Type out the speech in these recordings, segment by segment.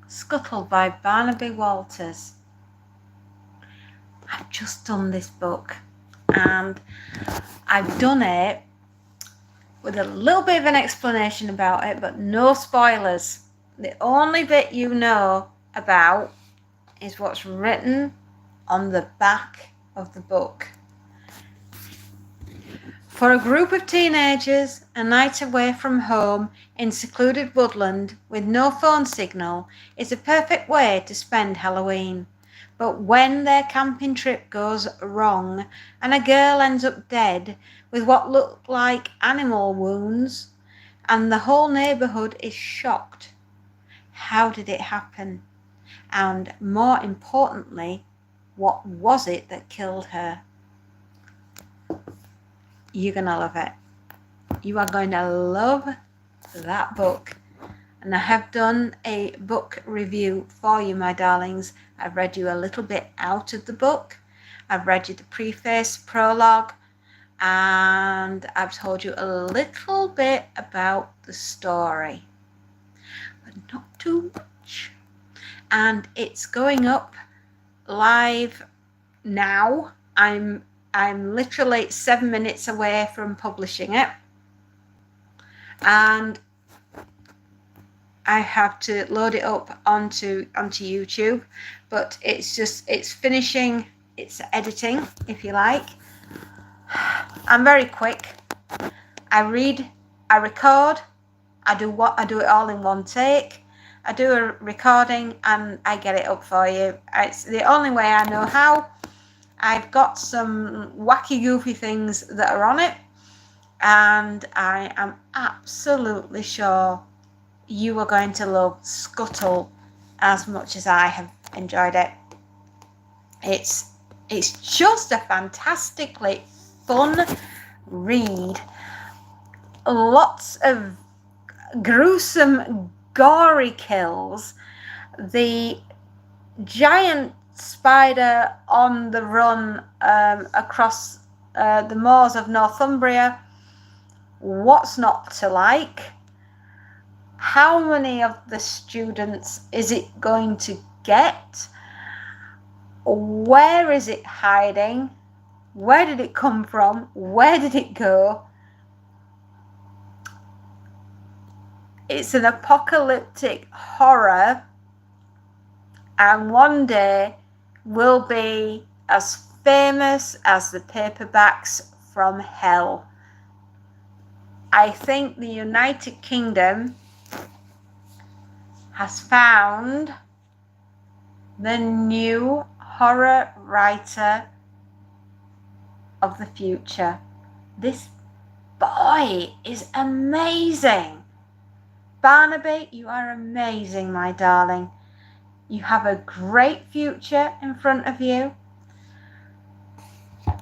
Scuttle by Barnaby Walters. I've just done this book and I've done it with a little bit of an explanation about it, but no spoilers. The only bit you know about is what's written on the back of the book. For a group of teenagers, a night away from home in secluded woodland with no phone signal is a perfect way to spend Halloween. But when their camping trip goes wrong and a girl ends up dead with what look like animal wounds and the whole neighborhood is shocked, how did it happen? And more importantly, what was it that killed her? You're going to love it. You are going to love that book. And I have done a book review for you, my darlings. I've read you a little bit out of the book. I've read you the preface, prologue, and I've told you a little bit about the story, but not too much. And it's going up live now. I'm literally 7 minutes away from publishing it, and I have to load it up onto YouTube, but it's finishing its editing, if you like. I'm very quick. I read, I record, I do it all in one take. I do a recording and I get it up for you. It's the only way I know how. I've got some wacky goofy things that are on it, and I am absolutely sure you are going to love Scuttle as much as I have enjoyed it. It's just a fantastically fun read. Lots of gruesome, gory kills. The giant spider on the run across the moors of Northumbria. What's not to like? How many of the students is it going to get? Where is it hiding? Where did it come from? Where did it go? It's an apocalyptic horror, and one day will be as famous as the paperbacks from hell. I think the United Kingdom has found the new horror writer of the future. This boy is amazing. Barnaby, you are amazing, my darling. You have a great future in front of you.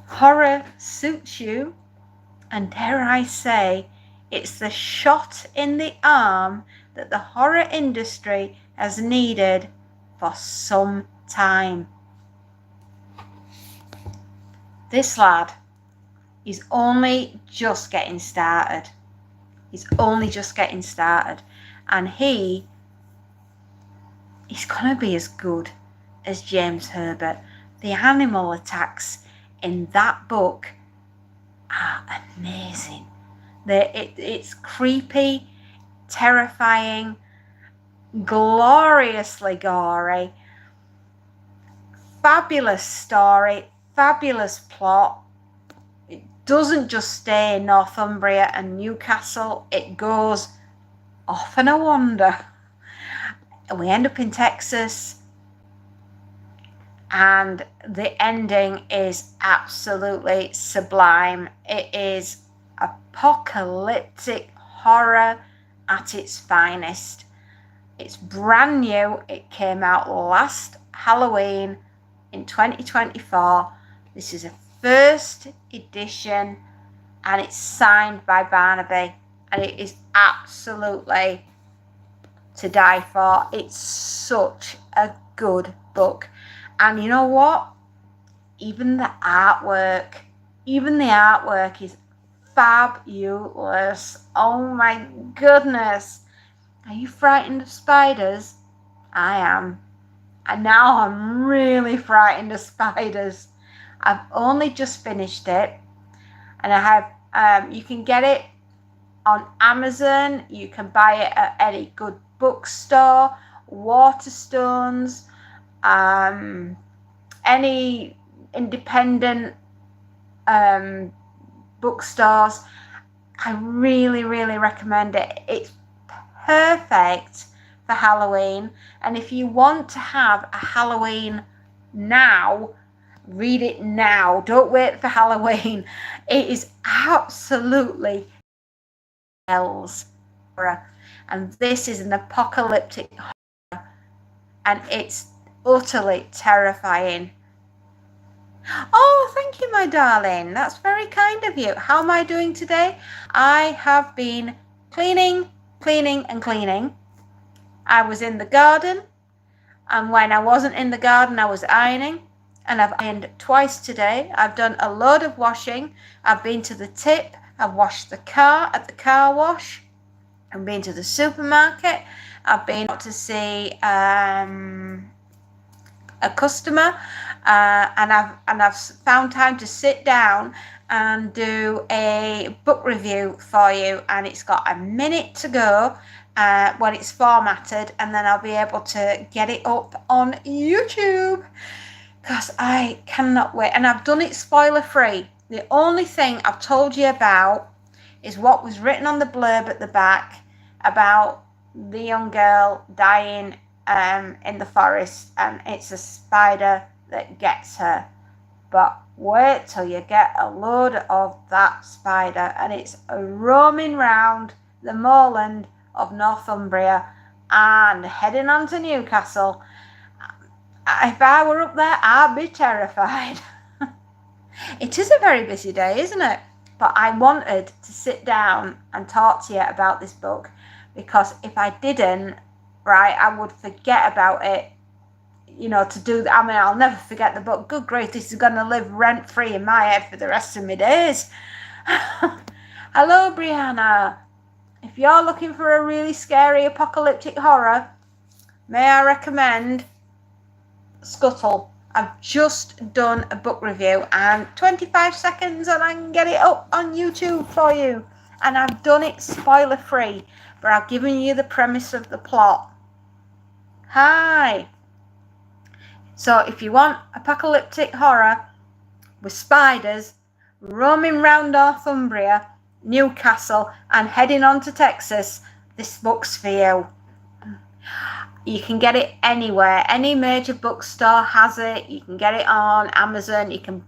Horror suits you, and dare I say, it's the shot in the arm that the horror industry has needed for some time. This lad is only just getting started. He's only just getting started, and he's going to be as good as James Herbert. The animal attacks in that book are amazing. It's creepy, terrifying, gloriously gory, fabulous story, fabulous plot. It doesn't just stay in Northumbria and Newcastle, it goes off on a wander. And we end up in Texas, and the ending is absolutely sublime. It is apocalyptic horror at its finest. It's brand new. It came out last Halloween in 2024. This is a first edition, and it's signed by Barnaby, and it is absolutely to die for. It's such a good book. And you know what? Even the artwork is fabulous. Oh my goodness. Are you frightened of spiders? I am. And now I'm really frightened of spiders. I've only just finished it, and I have, you can get it on Amazon. You can buy it at any good bookstore, Waterstones, any independent bookstores. I really, really recommend it. It's perfect for Halloween. And if you want to have a Halloween now, read it now. Don't wait for Halloween. It is absolutely horror. And this is an apocalyptic horror. And it's utterly terrifying. Oh, thank you, my darling. That's very kind of you. How am I doing today? I have been cleaning, and cleaning. I was in the garden, and when I wasn't in the garden, I was ironing, and I've ironed twice today. I've done a load of washing. I've been to the tip. I've washed the car at the car wash. I've been to the supermarket. I've been out to see a customer, and I've found time to sit down and do a book review for you, and it's got a minute to go when it's formatted, and then I'll be able to get it up on YouTube, because I cannot wait. And I've done it spoiler free. The only thing I've told you about is what was written on the blurb at the back about the young girl dying in the forest, and it's a spider that gets her. But wait till you get a load of that spider, and it's roaming round the moorland of Northumbria and heading on to Newcastle. If I were up there, I'd be terrified. It is a very busy day, isn't it? But I wanted to sit down and talk to you about this book, because if I didn't, right, I would forget about it, to do that. I mean, I'll never forget the book. Good grief, this is going to live rent-free in my head for the rest of my days. Hello, Brianna. If you're looking for a really scary apocalyptic horror, may I recommend Scuttle. I've just done a book review, and 25 seconds and I can get it up on YouTube for you. And I've done it spoiler free, but I've given you the premise of the plot. Hi. So if you want apocalyptic horror with spiders roaming round Northumbria, Newcastle, and heading on to Texas, this book's for you. You can get it anywhere. Any major bookstore has it. You can get it on Amazon. You can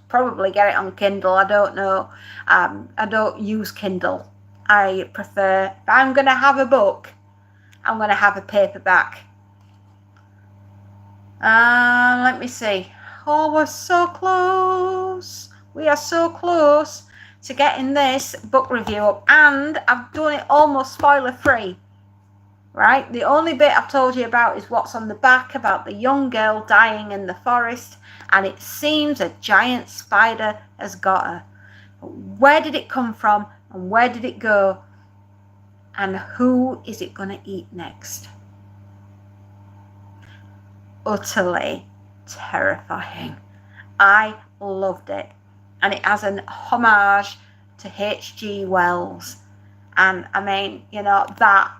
probably get it on Kindle. I don't know. I don't use Kindle. I prefer, if I'm going to have a book, I'm going to have a paperback. Let me see. Oh, we're so close. We are so close to getting this book review up, and I've done it almost spoiler free. Right, the only bit I've told you about is what's on the back about the young girl dying in the forest, and it seems a giant spider has got her. Where did it come from, and where did it go, and who is it going to eat next? Utterly terrifying. I loved it, and it has an homage to H.G. Wells, and I mean, that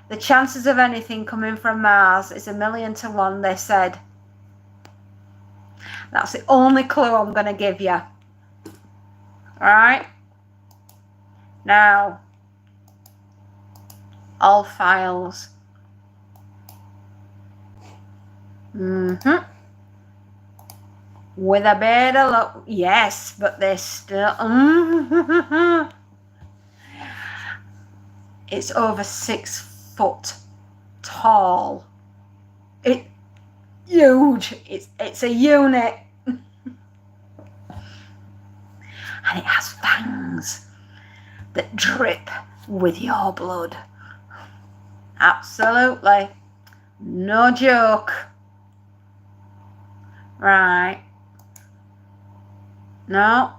the chances of anything coming from Mars is 1,000,000 to 1, they said. That's the only clue I'm going to give you. Alright? Now, all files. With a bit of luck. Yes, but they're still... It's over 6 foot tall. It's huge. It's a unit. And it has fangs that drip with your blood. Absolutely. No joke. Right. No.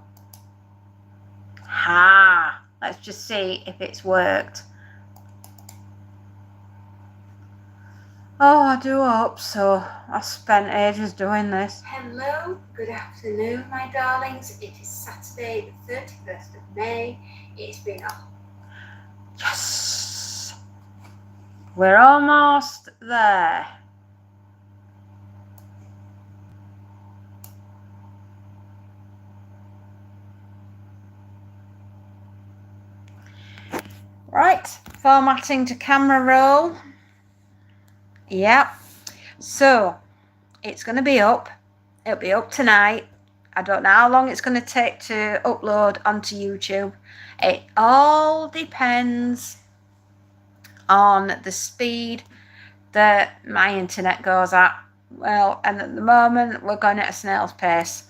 Ha. Let's just see if it's worked. Oh, I do hope so. I spent ages doing this. Hello, good afternoon, my darlings. It is Saturday, the 31st of May. It's been a... Yes! We're almost there. Right, formatting to camera roll. Yep. So, it's going to be up. It'll be up tonight. I don't know how long it's going to take to upload onto YouTube. It all depends on the speed that my internet goes at. Well, and at the moment, we're going at a snail's pace,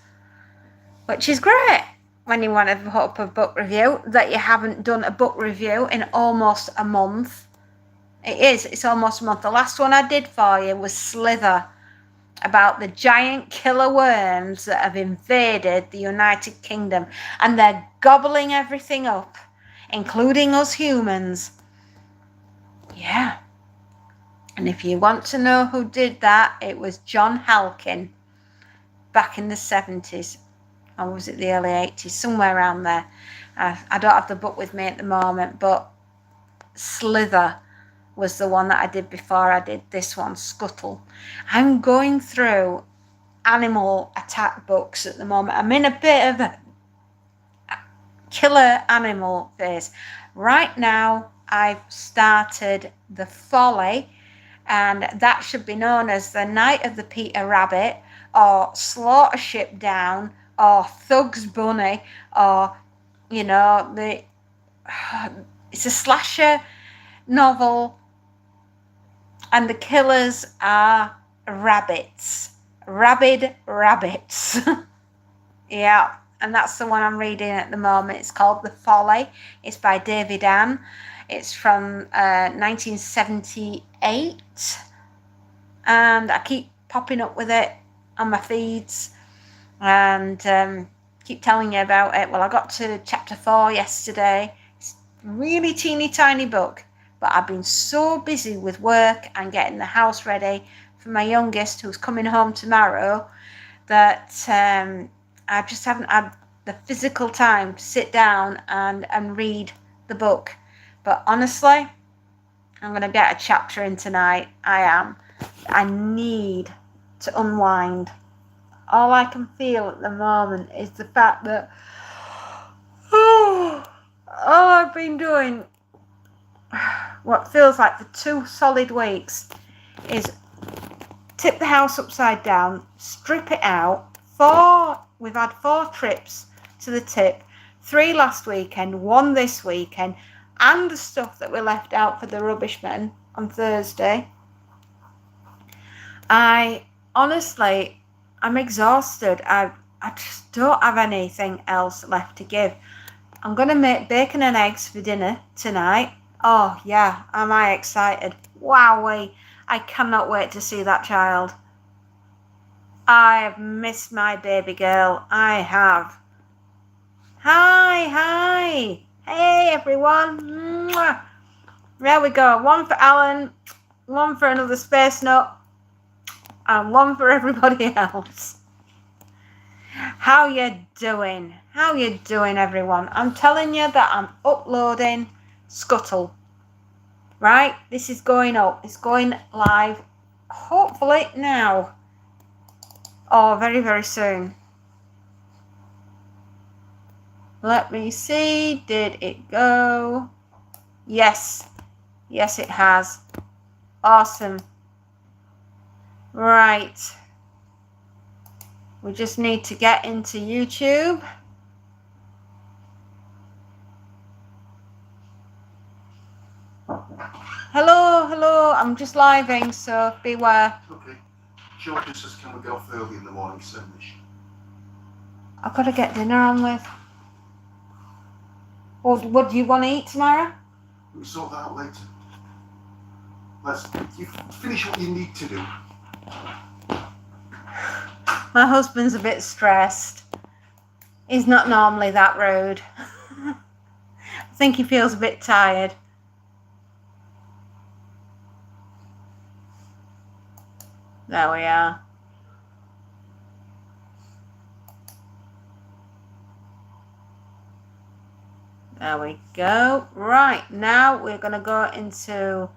which is great when you want to put up a book review, that you haven't done a book review in almost a month. It's almost a month. The last one I did for you was Slither, about the giant killer worms that have invaded the United Kingdom, and they're gobbling everything up, including us humans. Yeah. And if you want to know who did that, it was John Halkin back in the 70s. Or was it the early 80s? Somewhere around there. I don't have the book with me at the moment, but Slither was the one that I did before I did this one, Scuttle. I'm going through animal attack books at the moment. I'm in a bit of a killer animal phase. Right now, I've started The Folly, and that should be known as The Night of the Peter Rabbit, or Slaughter Ship Down, or Thug's Bunny, or, you know, it's a slasher novel, and the killers are rabbits. Rabid rabbits. Yeah, and that's the one I'm reading at the moment. It's called The Folly. It's by David Ann. It's from 1978. And I keep popping up with it on my feeds and keep telling you about it. Well, I got to chapter 4 yesterday. It's a really teeny tiny book, but I've been so busy with work and getting the house ready for my youngest, who's coming home tomorrow, that I just haven't had the physical time to sit down and read the book. But honestly, I'm going to get a chapter in tonight. I need to unwind. All I can feel at the moment is the fact that all I've been doing, what feels like for 2 solid weeks, is tip the house upside down, strip it out. We've had 4 trips to the tip, 3 last weekend, 1 this weekend, and the stuff that we left out for the rubbish men on Thursday. I'm exhausted. I just don't have anything else left to give. I'm going to make bacon and eggs for dinner tonight. Oh, yeah, am I excited. Wowee, I cannot wait to see that child. I have missed my baby girl. I have. Hi. Hey, everyone. Mwah. There we go. 1 for Alan, 1 for another space nut, and 1 for everybody else. How you doing? How you doing, everyone? I'm telling you that I'm uploading Scuttle. Right? This is going up. It's going live, hopefully now, or very, very soon. Let me see. Did it go? Yes. Yes, it has. Awesome. Right. We just need to get into YouTube. Hello. I'm just living, so beware. Okay. George just says, can we get off early in the morning sandwich? I've got to get dinner on with. Or what do you want to eat tomorrow? We'll sort that out later. You finish what you need to do. My husband's a bit stressed. He's not normally that rude. I think he feels a bit tired. There we are. There we go. Right, now we're going to go into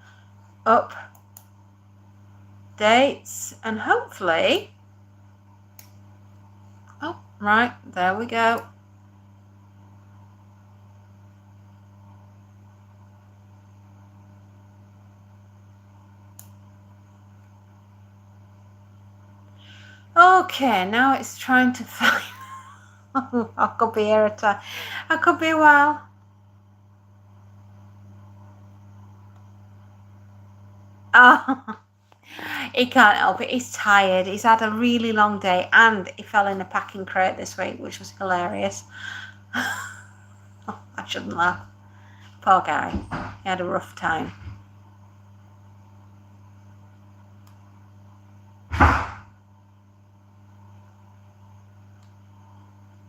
updates and hopefully... Oh, right, there we go. Okay, now it's trying to find... I could be here at a... I could be a while. Oh, he can't help it. He's tired. He's had a really long day and he fell in a packing crate this week, which was hilarious. I shouldn't laugh. Poor guy. He had a rough time.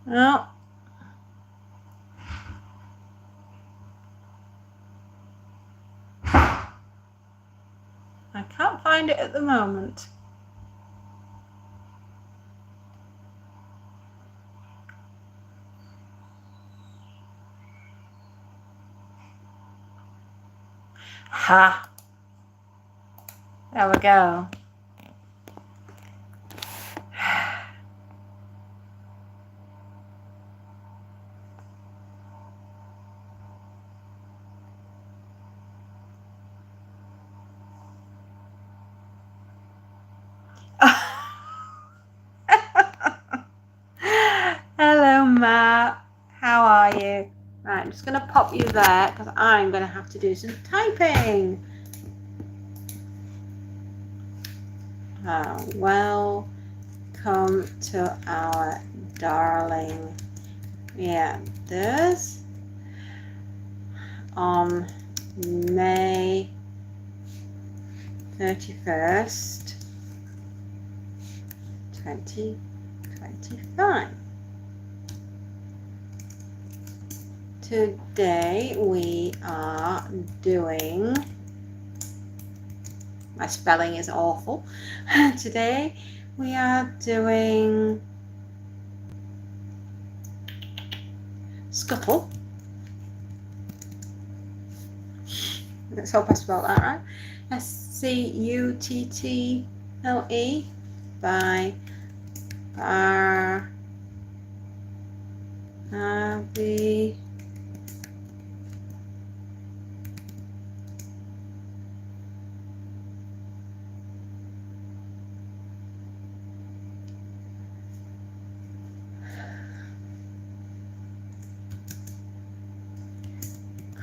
No. I can't find it at the moment. Ha! There we go. Hello, Matt. How are you? Right, I'm just going to pop you there because I'm going to have to do some typing. Welcome to our darling reactors on May 31st, 2025. Today we are doing, my spelling is awful. Today we are doing Scuttle. Let's hope I spelled that right. Scuttle by Barbie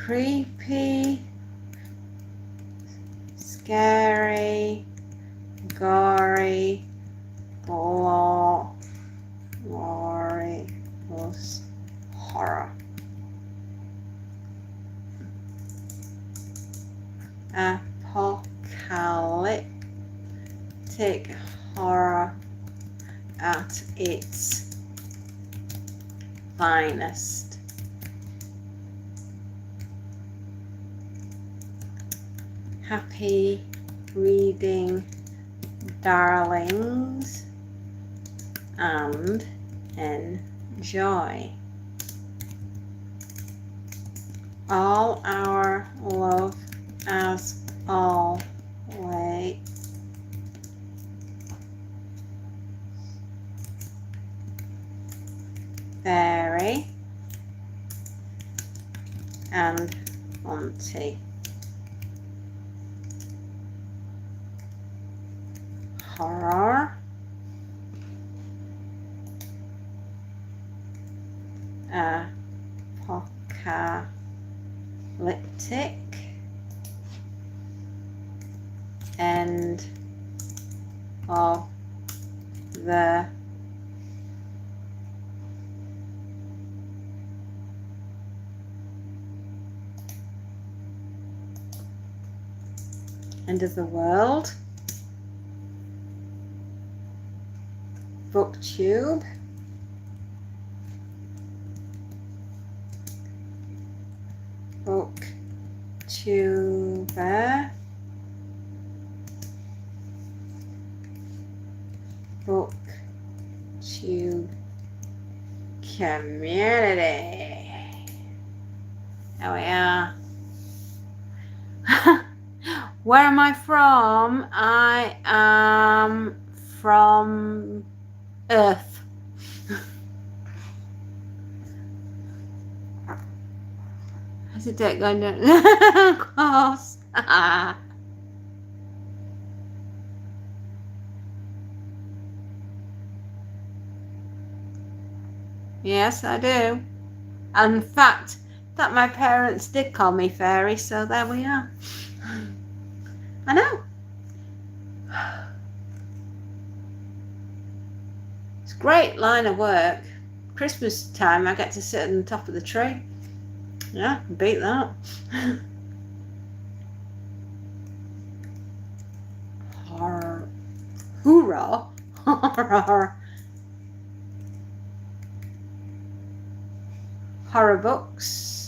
creepy, scary, gory, glorious horror. Apocalyptic horror at its finest. Happy reading, darlings, and enjoy. All our love as always. Fairy and Monty. Horror, apocalyptic, end of the world. Booktube. Booktuber. BookTube community. There we are. Where am I from? I am from Earth. How's the deck going down? Of course. Yes, I do. And in fact, that my parents did call me fairy, so there we are. I know. It's a great line of work. Christmas time, I get to sit on the top of the tree. Yeah, beat that. Horror. Hoorah. Horror. Horror books.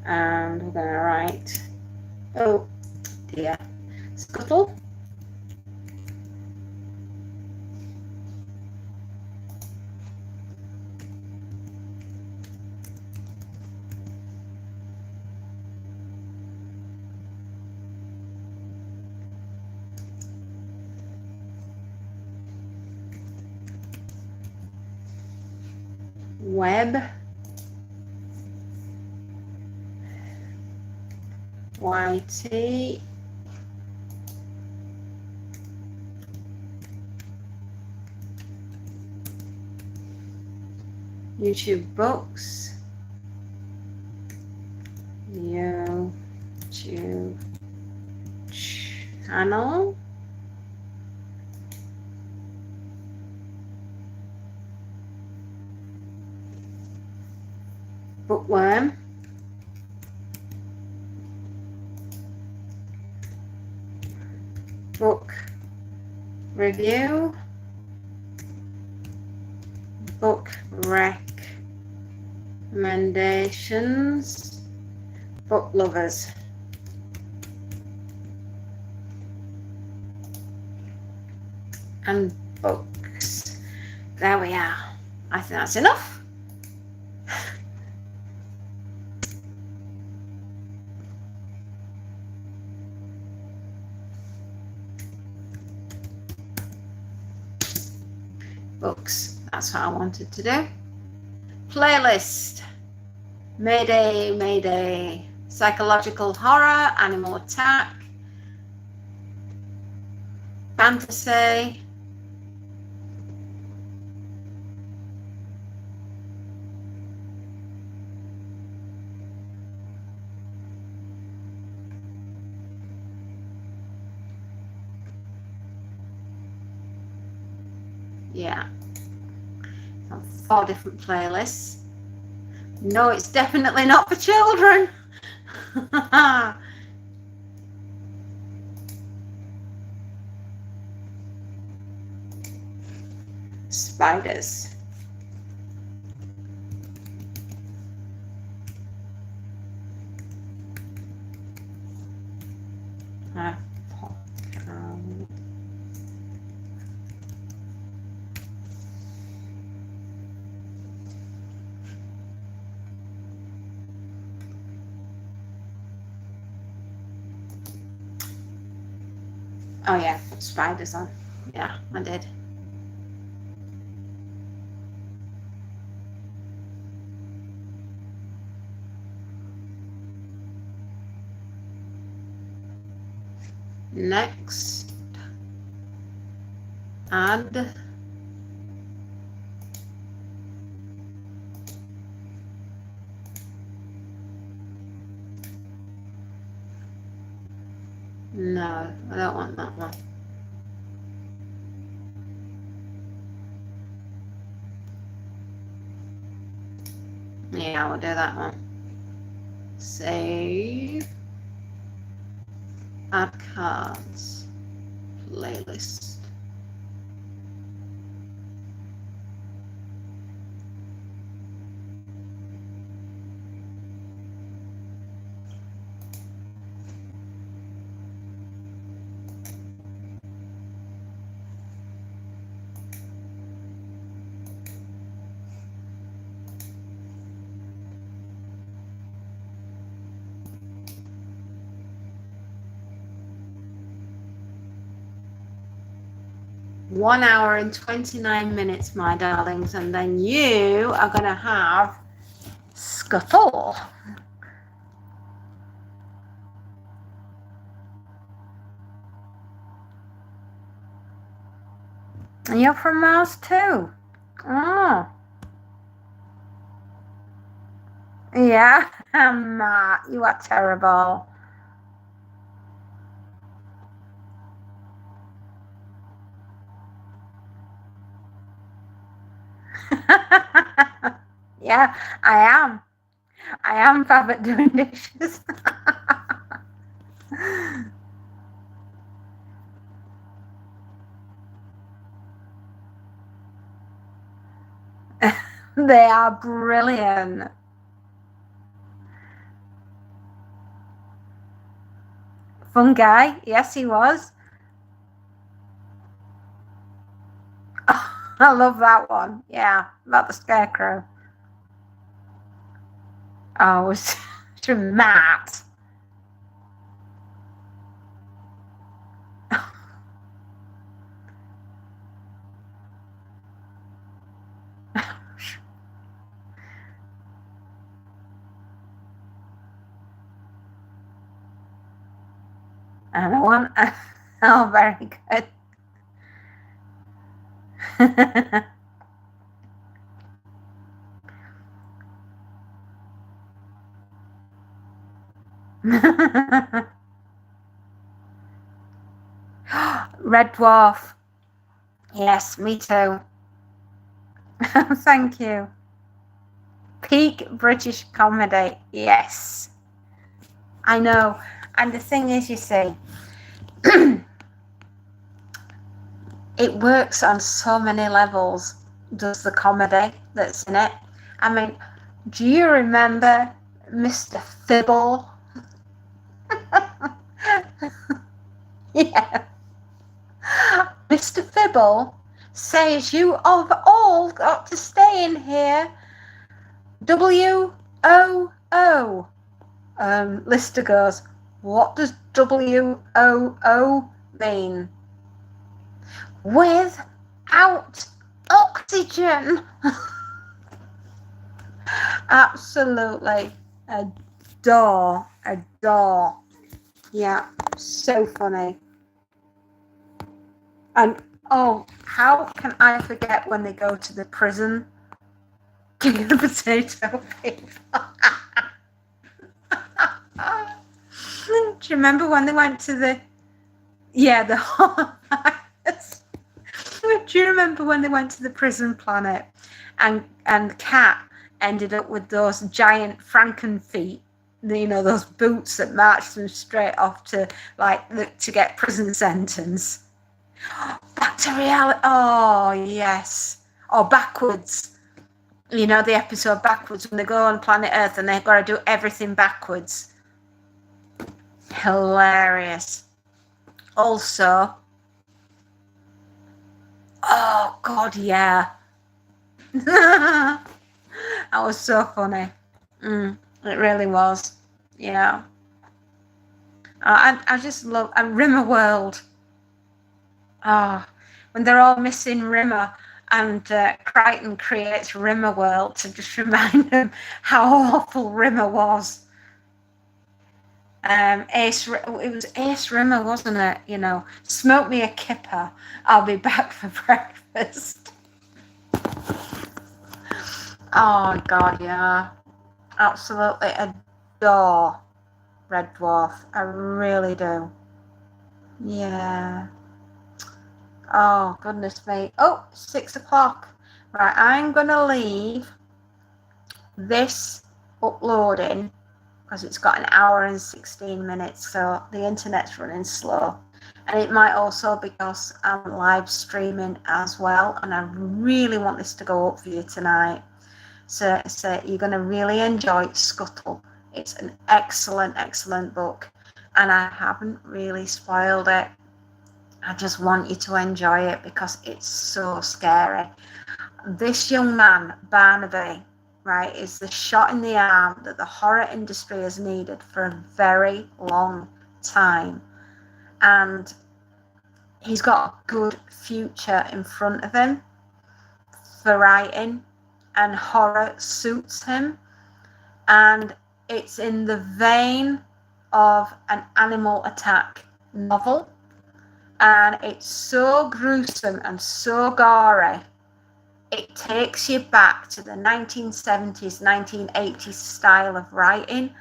And we're going to write, oh dear, Scuttle. Web. YT. YouTube books. YouTube channel. Bookworm. Book review. Book recommendations. Book lovers. And books. There we are. I think that's enough. Books. That's what I wanted to do. Playlist. Mayday, Mayday. Psychological horror, animal attack, fantasy. Yeah. 4 different playlists. No, it's definitely not for children. Spiders. Oh yeah, spiders on. Yeah, I did. Next, add. No, I don't want that one. Yeah, we'll do that one. Save. Add cards. Playlist. 1 hour and 29 minutes, my darlings, and then you are going to have Scuttle. And you're from Mars too. Oh. Yeah, Matt, you are terrible. Yeah, I am. I am bad at doing dishes. They are brilliant. Fun guy. Yes, he was. I love that one. Yeah, about the scarecrow. Oh, it was to Matt. And I want. Oh, very good. Red Dwarf. Yes, me too. Thank you. Peak British comedy. Yes. I know. And the thing is, you see, it works on so many levels, does the comedy that's in it. I mean, do you remember Mr. Fibble? Yeah. Mr. Fibble says you have all got to stay in here. W-O-O. Lister goes, what does W-O-O mean? Without oxygen. Absolutely adore. Yeah, so funny. And oh, how can I forget when they go to the prison? King of the potato people. Do you remember when they went to the do you remember when they went to the prison planet and Kat ended up with those giant Franken feet, you know, those boots that marched them straight off to to get prison sentence. Back to reality. Oh yes. Or backwards. You know, the episode Backwards, when they go on planet Earth and they've got to do everything backwards. Hilarious. Also, oh God, yeah. That was so funny. It really was. Yeah. I just love Rimmer World. Oh, when they're all missing Rimmer, and Crichton creates Rimmer World to just remind them how awful Rimmer was. It was Ace Rimmer, wasn't it? You know, smoke me a kipper, I'll be back for breakfast. Oh God, yeah, absolutely adore Red Dwarf. I really do. Yeah. Oh goodness me. Oh, 6 o'clock. Right, I'm gonna leave this uploading because it's got an hour and 16 minutes, so the internet's running slow. And it might also be because I'm live streaming as well, and I really want this to go up for you tonight. So you're going to really enjoy Scuttle. It's an excellent book, and I haven't really spoiled it. I just want you to enjoy it because it's so scary. This young man, Barnaby, right, is the shot in the arm that the horror industry has needed for a very long time. And he's got a good future in front of him for writing, and horror suits him, and it's in the vein of an animal attack novel, and it's so gruesome and so gory. It takes you back to the 1970s, 1980s style of writing,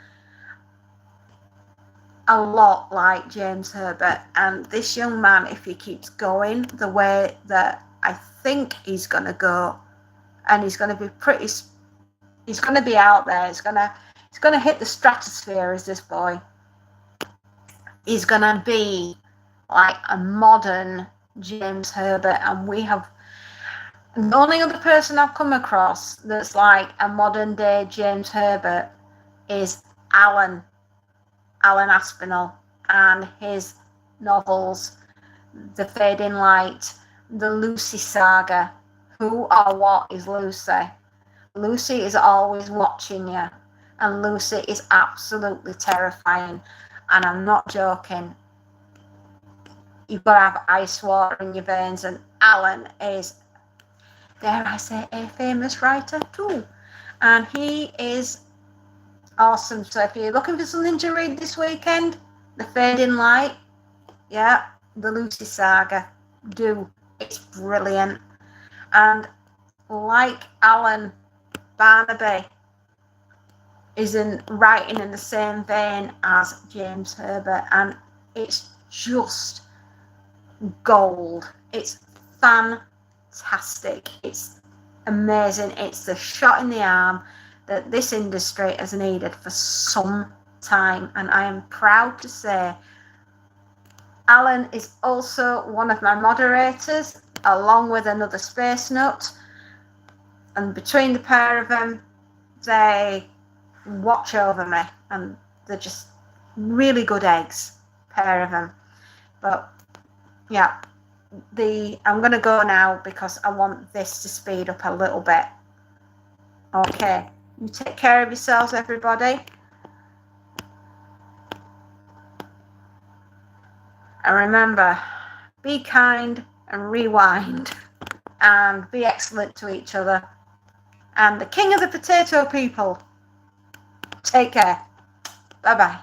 a lot like James Herbert. And this young man, if he keeps going the way that I think he's going to go, and he's going to be he's going to be out there, he's going to hit the stratosphere as this boy. He's going to be like a modern James Herbert, and we have, the only other person I've come across that's like a modern day James Herbert is Alan Aspinall, and his novels, The Fading Light, the Lucy saga. Who or what is Lucy? Lucy is always watching you, and Lucy is absolutely terrifying, and I'm not joking. You've got to have ice water in your veins, and Alan is, dare I say, a famous writer too, and he is awesome. So if you're looking for something to read this weekend, The Fading Light, yeah, the Lucy saga, it's brilliant. And like Alan, Barnaby is writing in the same vein as James Herbert, and it's just gold. It's fantastic. It's amazing. It's the shot in the arm that this industry has needed for some time, and I am proud to say Alan is also one of my moderators, along with another space nut, and between the pair of them they watch over me, and they're just really good eggs, pair of them. But yeah, I'm going to go now because I want this to speed up a little bit. Okay, you take care of yourselves, everybody. And remember, be kind and rewind, and be excellent to each other. And the king of the potato people, take care. Bye-bye.